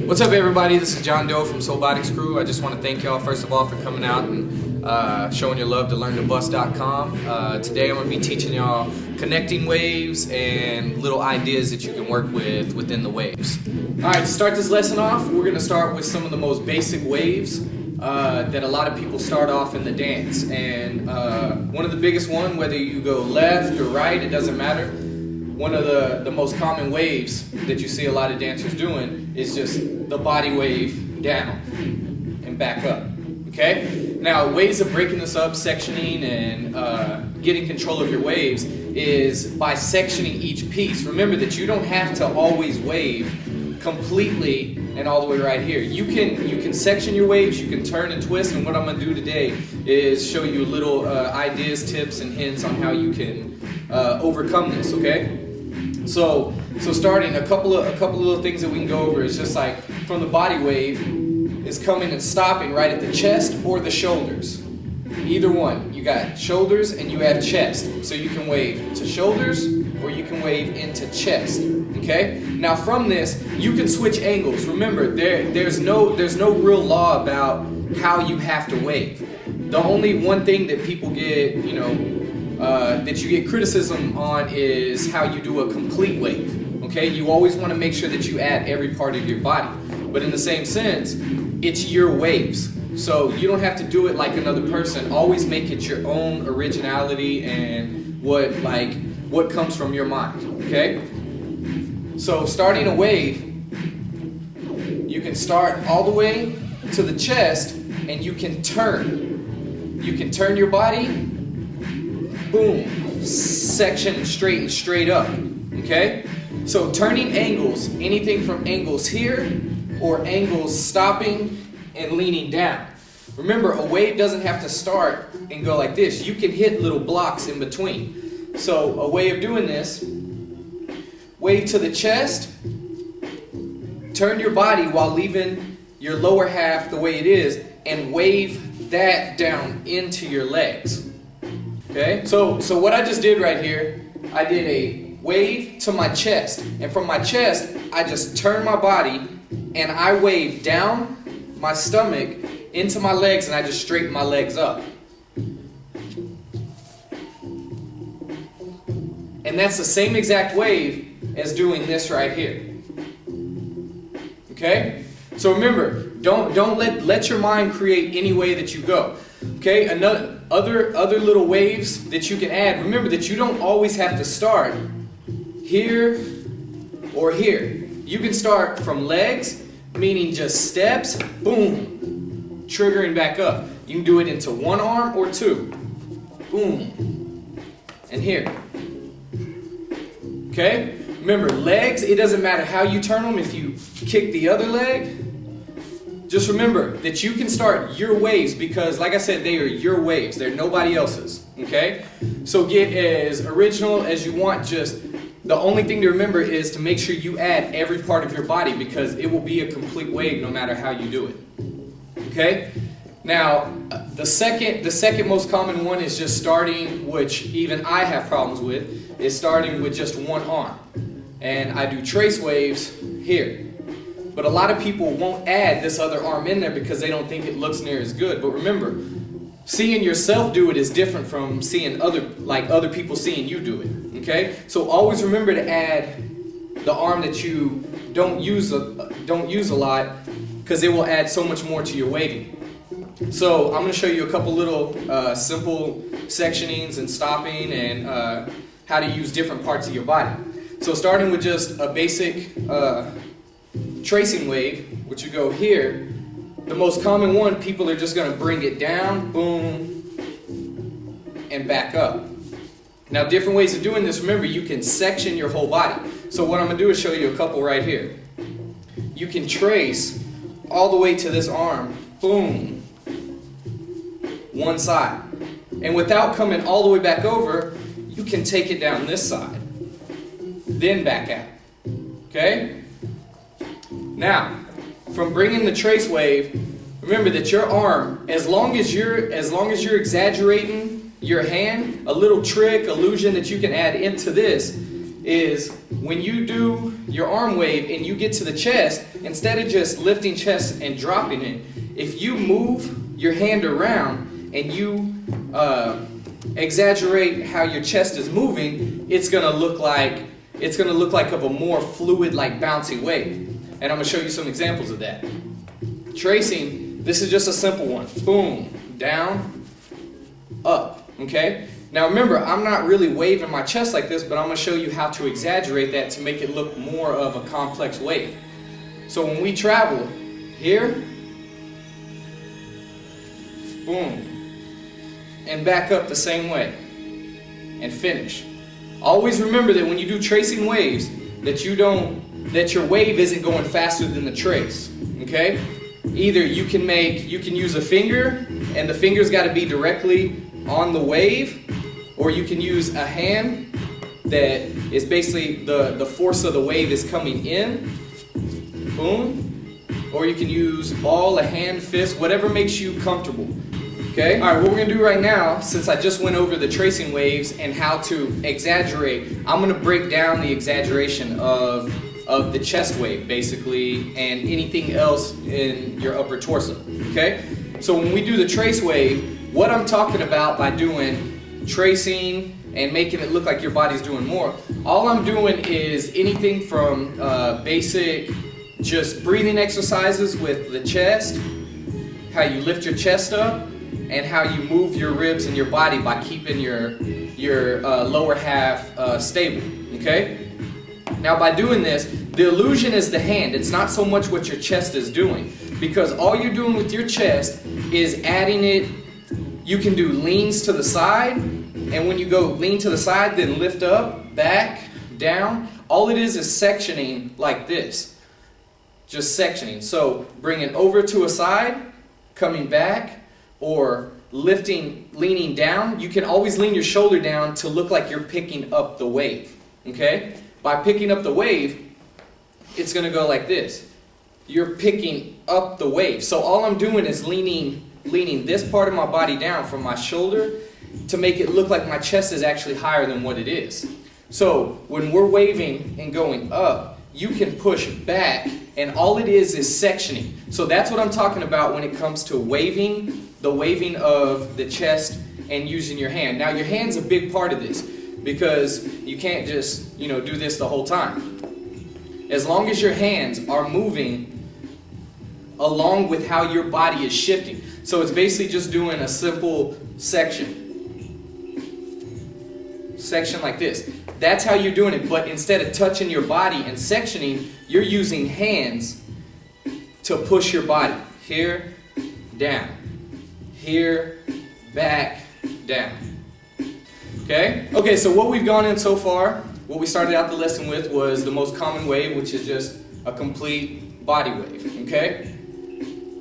What's up, everybody? This is John Doe from Soulbotics Crew. I just want to thank y'all first of all for coming out and showing your love to learntobus.com. Today I'm going to be teaching y'all connecting waves and little ideas that you can work with within the waves. Alright, to start this lesson off, we're going to start with some of the most basic waves that a lot of people start off in the dance. And one of the biggest one, whether you go left or right, it doesn't matter. One of the most common waves that you see a lot of dancers doing is just the body wave down and back up. Okay? Now, ways of breaking this up, sectioning, and getting control of your waves is by sectioning each piece. Remember that you don't have to always wave completely and all the way right here. You can section your waves, you can turn and twist, and what I'm going to do today is show you little ideas, tips, and hints on how you can overcome this, okay? So starting, a couple of little things that we can go over is just like from the body wave is coming and stopping right at the chest or the shoulders. Either one. You got shoulders and you have chest. So you can wave to shoulders or you can wave into chest. Okay? Now from this, you can switch angles. Remember, there's no real law about how you have to wave. The only one thing that people get, that you get criticism on is how you do a complete wave. Okay? You always want to make sure that you add every part of your body. But in the same sense, it's your waves. So you don't have to do it like another person. Always make it your own originality and what comes from your mind. Okay? So starting a wave, you can start all the way to the chest and you can turn. You can turn your body, boom, section and straight up. Okay? So turning angles, anything from angles here or angles stopping and leaning down. Remember, a wave doesn't have to start and go like this. You can hit little blocks in between. So a way of doing this, wave to the chest, turn your body while leaving your lower half the way it is, and wave that down into your legs. Okay? So what I just did right here, I did a wave to my chest, and from my chest, I just turned my body and I waved down my stomach into my legs, and I just straightened my legs up. And that's the same exact wave as doing this right here. Okay? So remember, don't let your mind create any way that you go. Okay? Other little waves that you can add. Remember that you don't always have to start here or here. You can start from legs, meaning just steps, boom, triggering back up. You can do it into one arm or two, boom, and here. Okay? Remember, legs, it doesn't matter how you turn them. If you kick the other leg, just remember that you can start your waves because, like I said, they are your waves. They're nobody else's. Okay? So get as original as you want. Just the only thing to remember is to make sure you add every part of your body because it will be a complete wave no matter how you do it. Okay? Now, the second most common one is just starting, which even I have problems with, is starting with just one arm. And I do trace waves here. But a lot of people won't add this other arm in there because they don't think it looks near as good. But remember, seeing yourself do it is different from seeing other people seeing you do it. Okay? So always remember to add the arm that you don't use a lot because it will add so much more to your waving. So I'm going to show you a couple little simple sectionings and stopping and how to use different parts of your body. So starting with just a basic tracing wave, which you go here, the most common one, people are just going to bring it down, boom, and back up. Now, different ways of doing this, remember, you can section your whole body. So what I'm going to do is show you a couple right here. You can trace all the way to this arm, boom, one side. And without coming all the way back over, you can take it down this side, then back out. Okay? Now, from bringing the trace wave, remember that your arm, as long as you're exaggerating your hand, a little trick, illusion that you can add into this is when you do your arm wave and you get to the chest instead of just lifting chest and dropping it, if you move your hand around and you exaggerate how your chest is moving, it's gonna look like of a more fluid, like bouncy wave. And I'm gonna show you some examples of that. Tracing, this is just a simple one. Boom, down, up, okay? Now remember, I'm not really waving my chest like this, but I'm gonna show you how to exaggerate that to make it look more of a complex wave. So when we travel, here, boom, and back up the same way, and finish. Always remember that when you do tracing waves, that your wave isn't going faster than the trace, okay? Either you can use a finger, and the finger's gotta be directly on the wave, or you can use a hand that is basically the force of the wave is coming in, boom, or you can use ball, a hand, fist, whatever makes you comfortable. Okay? All right, what we're gonna do right now, since I just went over the tracing waves and how to exaggerate, I'm gonna break down the exaggeration of the chest wave, basically, and anything else in your upper torso, okay? So when we do the trace wave, what I'm talking about by doing tracing and making it look like your body's doing more, all I'm doing is anything from basic just breathing exercises with the chest, how you lift your chest up, and how you move your ribs and your body by keeping your lower half stable, okay? Now by doing this, the illusion is the hand. It's not so much what your chest is doing, because all you're doing with your chest is adding it. You can do leans to the side, and when you go lean to the side, then lift up, back, down. All it is sectioning like this, just sectioning. So bring it over to a side, coming back, or lifting, leaning down. You can always lean your shoulder down to look like you're picking up the wave, okay? By picking up the wave, it's gonna go like this. You're picking up the wave. So all I'm doing is leaning this part of my body down from my shoulder to make it look like my chest is actually higher than what it is. So when we're waving and going up, you can push back, and all it is sectioning. So that's what I'm talking about when it comes to waving, the waving of the chest and using your hand. Now your hand's a big part of this, because you can't just, do this the whole time. As long as your hands are moving along with how your body is shifting. So it's basically just doing a simple section. Section like this. That's how you're doing it, but instead of touching your body and sectioning, you're using hands to push your body. Here, down. Here, back, down. Okay? Okay, so what we've gone in so far, what we started out the lesson with was the most common wave, which is just a complete body wave. Okay?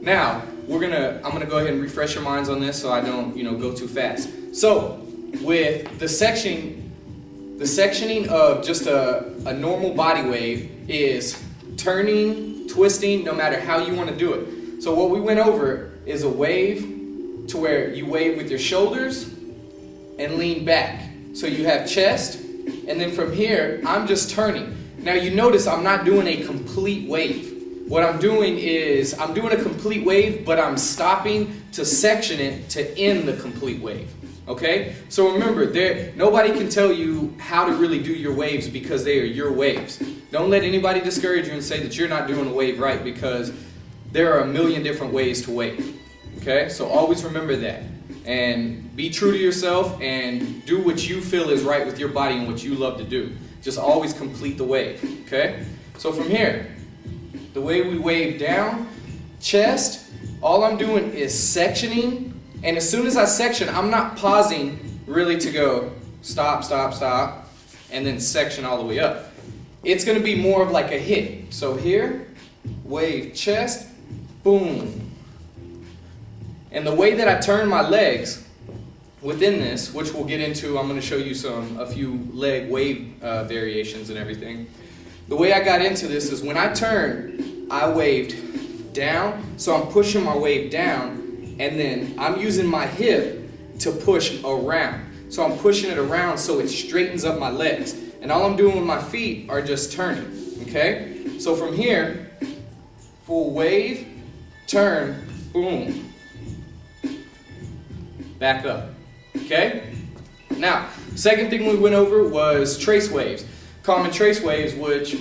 Now, I'm gonna go ahead and refresh your minds on this so I don't, go too fast. So, with the sectioning of just a normal body wave is turning, twisting, no matter how you want to do it. So what we went over is a wave to where you wave with your shoulders and lean back. So you have chest, and then from here, I'm just turning. Now you notice I'm not doing a complete wave. What I'm doing is, I'm doing a complete wave, but I'm stopping to section it to end the complete wave. Okay? So remember, nobody can tell you how to really do your waves because they are your waves. Don't let anybody discourage you and say that you're not doing a wave right, because there are a million different ways to wave. Okay? So always remember that. And be true to yourself and do what you feel is right with your body and what you love to do. Just always complete the wave. Okay? So from here, the way we wave down, chest, all I'm doing is sectioning. And as soon as I section, I'm not pausing really to go stop, stop, stop, and then section all the way up. It's going to be more of like a hit. So here, wave chest, boom. And the way that I turn my legs within this, which we'll get into, I'm going to show you a few leg wave variations and everything. The way I got into this is when I turned, I waved down, so I'm pushing my wave down, and then I'm using my hip to push around. So I'm pushing it around so it straightens up my legs. And all I'm doing with my feet are just turning, okay? So from here, full wave, turn, boom, back up, okay? Now, second thing we went over was trace waves. Common trace waves, which,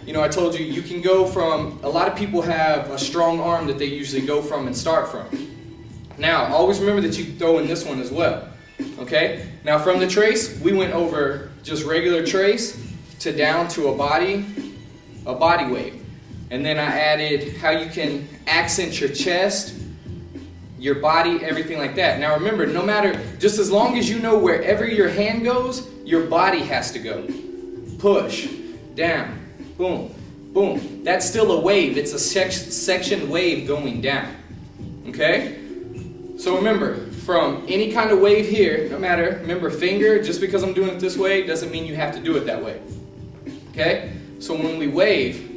you know, I told you, you can go from, a lot of people have a strong arm that they usually go from and start from. Now, always remember that you throw in this one as well, okay? Now, from the trace, we went over just regular trace to down to a body wave. And then I added how you can accent your chest, your body, everything like that. Now remember, no matter, just as long as you know wherever your hand goes, your body has to go. Push, down, boom, boom. That's still a wave. It's a section wave going down. Okay? So remember, from any kind of wave here, no matter, remember finger, just because I'm doing it this way doesn't mean you have to do it that way. Okay? So when we wave,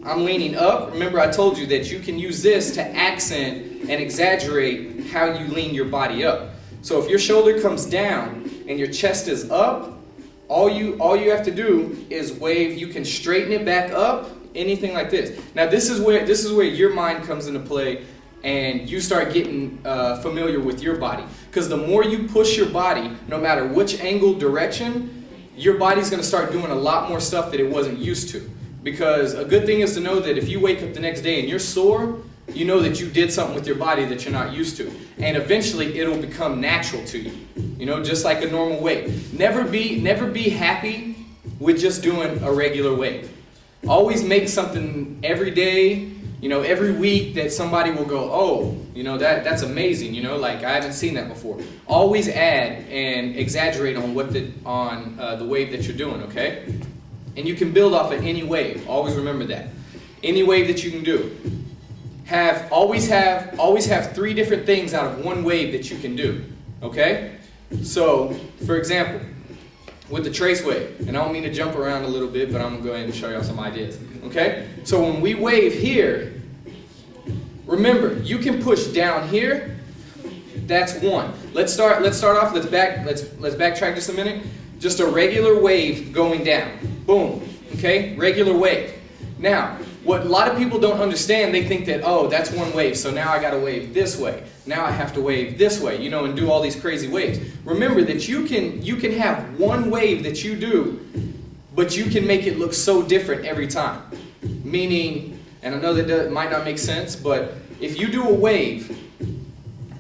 I'm leaning up. Remember, I told you that you can use this to accent and exaggerate how you lean your body up. So if your shoulder comes down and your chest is up, all you have to do is wave. You can straighten it back up, anything like this. Now this is where your mind comes into play, and you start getting familiar with your body. Because the more you push your body, no matter which angle, direction, your body's going to start doing a lot more stuff that it wasn't used to. Because a good thing is to know that if you wake up the next day and you're sore, you know that you did something with your body that you're not used to. And eventually it'll become natural to you. You know, just like a normal wave. Never be happy with just doing a regular wave. Always make something every day, you know, every week that somebody will go, oh, you know, that's amazing, you know, like I haven't seen that before. Always add and exaggerate on the wave that you're doing, okay? And you can build off of any wave. Always remember that. Any wave that you can do. Always have 3 different things out of one wave that you can do. Okay? So, for example, with the trace wave, and I don't mean to jump around a little bit, but I'm going to go ahead and show y'all some ideas. Okay? So when we wave here, remember, you can push down here. That's one. Let's start off, let's backtrack just a minute. Just a regular wave going down. Boom. Okay? Regular wave. Now, what a lot of people don't understand, they think that, oh, that's one wave, so now I got to wave this way. Now I have to wave this way, you know, and do all these crazy waves. Remember that you can have one wave that you do, but you can make it look so different every time. Meaning, and I know that might not make sense, but if you do a wave,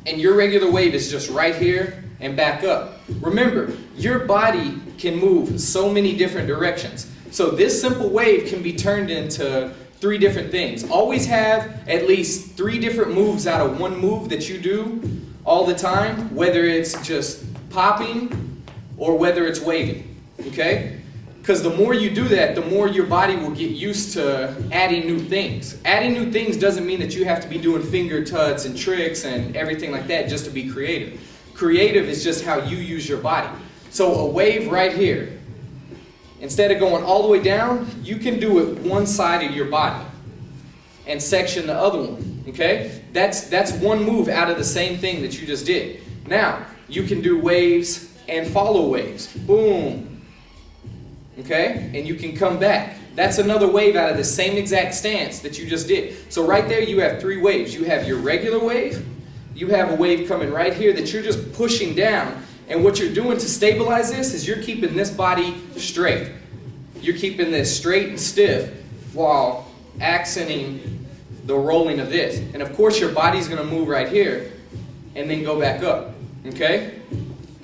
and your regular wave is just right here and back up, remember, your body can move so many different directions. So this simple wave can be turned into 3 different things. Always have at least 3 different moves out of one move that you do all the time, whether it's just popping or whether it's waving, okay? Because the more you do that, the more your body will get used to adding new things. Adding new things doesn't mean that you have to be doing finger tuts and tricks and everything like that just to be creative. Creative is just how you use your body. So a wave right here, instead of going all the way down, you can do it one side of your body and section the other one, okay? That's one move out of the same thing that you just did. Now, you can do waves and follow waves. Boom. Okay? And you can come back. That's another wave out of the same exact stance that you just did. So right there you have 3 waves. You have your regular wave, you have a wave coming right here that you're just pushing down. And what you're doing to stabilize this is you're keeping this body straight. You're keeping this straight and stiff while accenting the rolling of this. And of course your body's going to move right here and then go back up. Okay?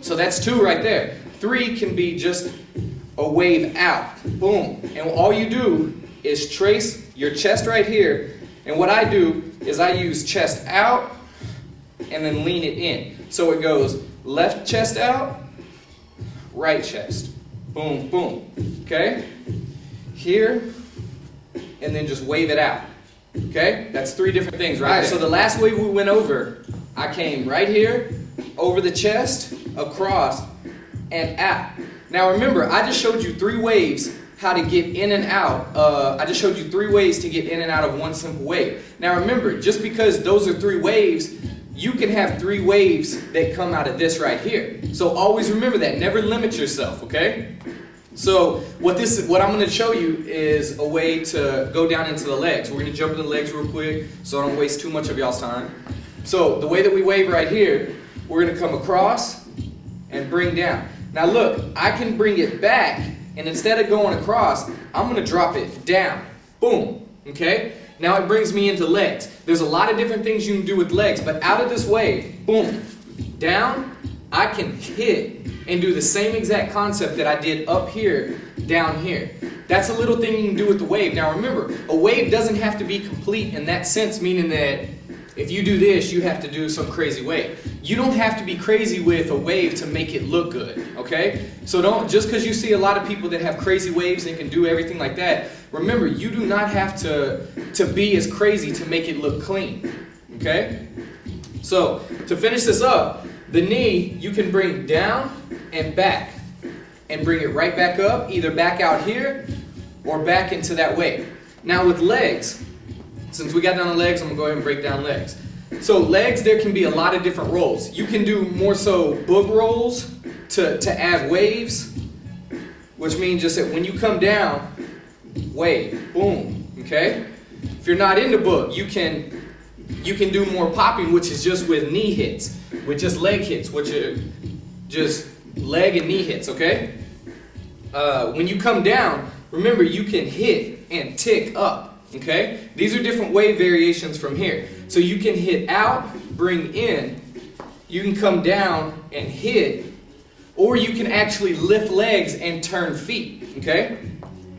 So that's 2 right there. 3 can be just a wave out. Boom. And all you do is trace your chest right here. And what I do is I use chest out and then lean it in. So it goes left chest out, right chest. Boom, boom. Okay? Here, and then just wave it out. Okay? That's 3 different things right there. So the last wave we went over, I came right here, over the chest, across, and out. Now remember, I just showed you 3 waves, how to get in and out. I just showed you 3 ways to get in and out of one simple wave. Now remember, just because those are 3 waves, you can have 3 waves that come out of this right here. So always remember that. Never limit yourself, okay? So what I'm going to show you is a way to go down into the legs. We're going to jump into the legs real quick so I don't waste too much of y'all's time. So the way that we wave right here, we're going to come across and bring down. Now look, I can bring it back, and instead of going across, I'm going to drop it down. Boom. Okay? Now it brings me into legs. There's a lot of different things you can do with legs, but out of this wave, boom, down, I can hit and do the same exact concept that I did up here, down here. That's a little thing you can do with the wave. Now remember, a wave doesn't have to be complete in that sense, meaning that if you do this, you have to do some crazy wave. You don't have to be crazy with a wave to make it look good, okay? So don't, just because you see a lot of people that have crazy waves and can do everything like that, remember, you do not have to be as crazy to make it look clean, okay? So to finish this up, the knee you can bring down and back and bring it right back up, either back out here or back into that wave. Now with legs, since we got down the legs, I'm going to go ahead and break down legs. So legs, there can be a lot of different rolls. You can do more so book rolls to add waves, which means just that when you come down, wave, boom, okay? If you're not into book, you can do more popping, which is just with knee hits, with just leg hits, which are just leg and knee hits, okay? When you come down, remember you can hit and tick up, okay? These are different wave variations from here. So you can hit out, bring in, you can come down and hit, or you can actually lift legs and turn feet, okay?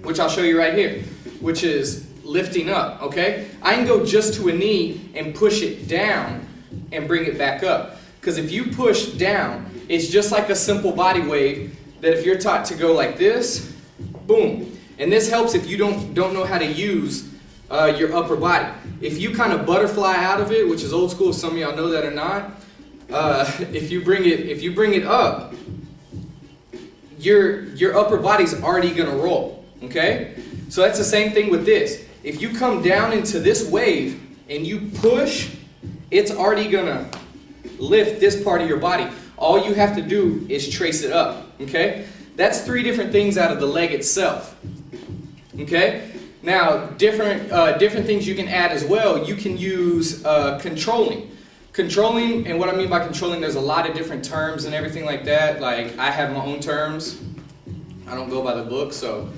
Which I'll show you right here, which is lifting up, okay? I can go just to a knee and push it down and bring it back up. Because if you push down, it's just like a simple body wave that if you're taught to go like this, boom. And this helps if you don't know how to use your upper body. If you kind of butterfly out of it, which is old school, some of y'all know that or not, if you bring it up, your upper body's already gonna roll, okay? So that's the same thing with this. If you come down into this wave and you push, it's already gonna lift this part of your body. All you have to do is trace it up, okay? That's 3 different things out of the leg itself, okay? Now, different things you can add as well. You can use controlling. Controlling, and what I mean by controlling, there's a lot of different terms and everything like that. Like, I have my own terms. I don't go by the book, so.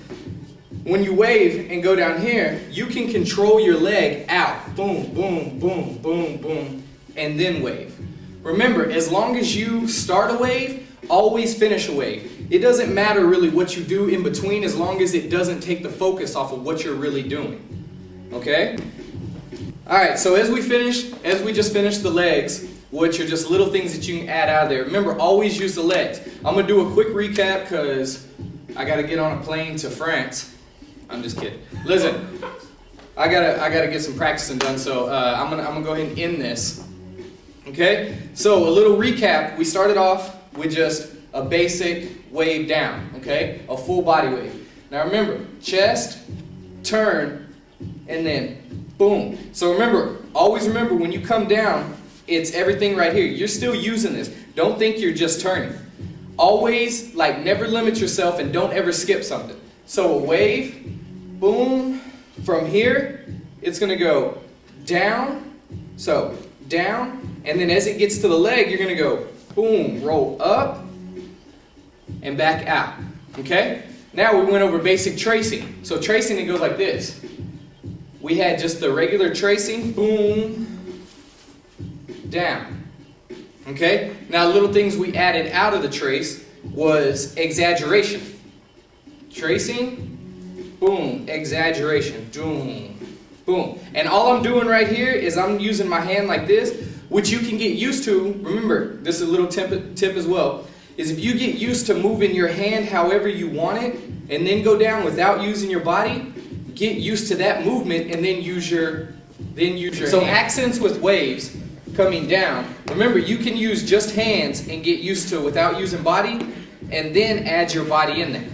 When you wave and go down here, you can control your leg out. Boom, boom, boom, boom, boom, and then wave. Remember, as long as you start a wave, always finish a wave. It doesn't matter really what you do in between as long as it doesn't take the focus off of what you're really doing. Okay? Alright, so as we just finished the legs, which are just little things that you can add out of there. Remember, always use the legs. I'm going to do a quick recap because I got to get on a plane to France. I'm just kidding. Listen, I gotta get some practicing done, so I'm gonna go ahead and end this. Okay? So a little recap. We started off with just a basic wave down, okay? A full body wave. Now remember, chest, turn, and then boom. So remember, always remember when you come down, it's everything right here. You're still using this. Don't think you're just turning. Always, like, never limit yourself and don't ever skip something. So a wave, boom, from here, it's gonna go down, so down, and then as it gets to the leg, you're gonna go boom, roll up, and back out, okay? Now we went over basic tracing. So tracing, it goes like this. We had just the regular tracing, boom, down, okay? Now little things we added out of the trace was exaggeration. Tracing, boom, exaggeration, boom, boom. And all I'm doing right here is I'm using my hand like this, which you can get used to. Remember, this is a little tip as well, is if you get used to moving your hand however you want it, and then go down without using your body, get used to that movement and then use your So hand. Accents with waves coming down. Remember, you can use just hands and get used to without using body, and then add your body in there.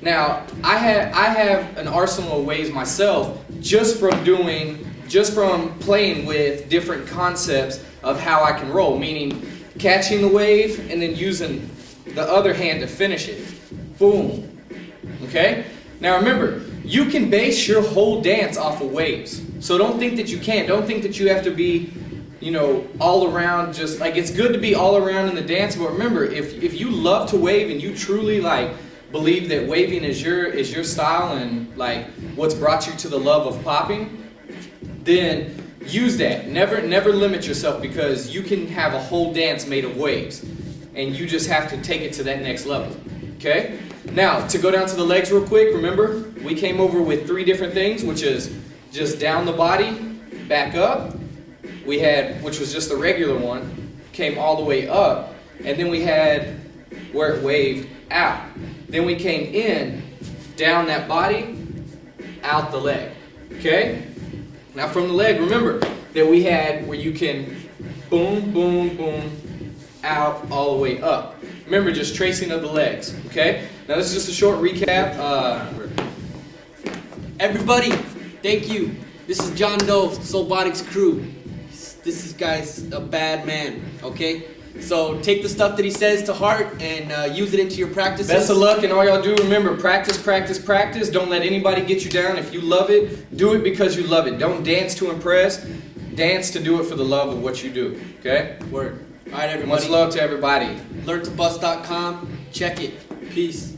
Now, I have an arsenal of waves myself just from playing with different concepts of how I can roll, meaning catching the wave and then using the other hand to finish it. Boom, Okay? Now remember, you can base your whole dance off of waves. So don't think that you can't. Don't think that you have to be, all around, just like, it's good to be all around in the dance, but remember, if you love to wave and you truly believe that waving is your style and what's brought you to the love of popping, then use that. Never limit yourself, because you can have a whole dance made of waves, and you just have to take it to that next level. Okay? Now, to go down to the legs real quick, remember, we came over with 3 different things, which is just down the body, back up. We had, which was just the regular one, came all the way up, and then we had where it waved out. Then we came in, down that body, out the leg. Okay? Now from the leg, remember that we had where you can boom, boom, boom, out, all the way up. Remember, just tracing of the legs. Okay? Now this is just a short recap. Everybody, thank you. This is John Doe, Soulbotics crew. This guy's a bad man, okay? So take the stuff that he says to heart and use it into your practices. Best of luck, and all y'all do, remember, practice, practice, practice. Don't let anybody get you down. If you love it, do it because you love it. Don't dance to impress. Dance to do it for the love of what you do, okay? Word. All right, everybody. Much love to everybody. LearnToBust.com. Check it. Peace.